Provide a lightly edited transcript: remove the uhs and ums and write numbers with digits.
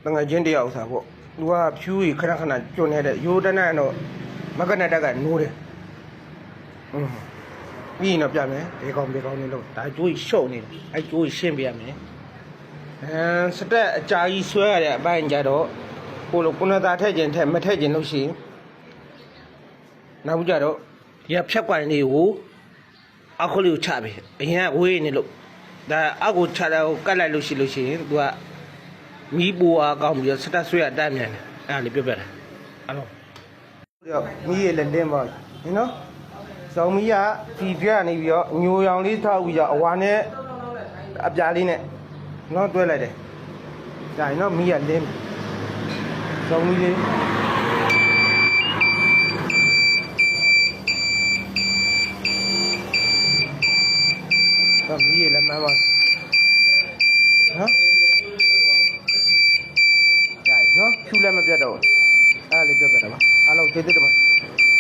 တငယ်ချင်းတယောက်စားပေါ့သူကဖြူးကြီးခဏခဏကျွန်းနေတဲ့ရိုးတန်းတန်းတော့မကနဲ့တက်ကနိုးတယ်ပြီးရင်တော့ပြမယ်ဒီကောင်နေလို့ဒါကျိုးကြီးရှုပ်နေတယ်အဲကျိုးကြီးရှင်းပြရမယ်စတက်အကြာကြီးဆွဲရတဲ့အပိုင်းကြတော့ကိုလိုကုနသားထည့်ခြင်းထက်မထည့်ခြင်းလို့ရှိရင်နောက်ကြတော့ဒီကဖြတ်ကွိုင်လေးကိုအခုလေးကိုချပြီအရင်ကဝေးနေလို့ဒါအကူချတာကိုကတ်လိုက်လို့ရှိရင်သူကမီးပူအားကောင်းပြီးတော့စတက်ဆွဲရတတ်မြန်တယ်အဲ့ဒါလေးပြပြတယ်အဲ့တော့မီးရလည်းလင်းပါပြီနော်ဇောင်မီးကဒီပြကနေပြီးတော့ညိုရောင်လေးထောက်ပြီးတော့အဝါနဲ့အပြားလေးနဲ့နော်တွဲလိုက်တယ်ဒါရင်တော့မီးရလင်းဇောင်မီးလေးတော့မီးရလည်းမှန်းပါနော်ဒါနော်ဖြူလည်းမပြတ်တော့အဲ့ဒါလေးပြတ်ပြတ်တာပါအားလုံးကျေးဇူးတင်ပါတယ်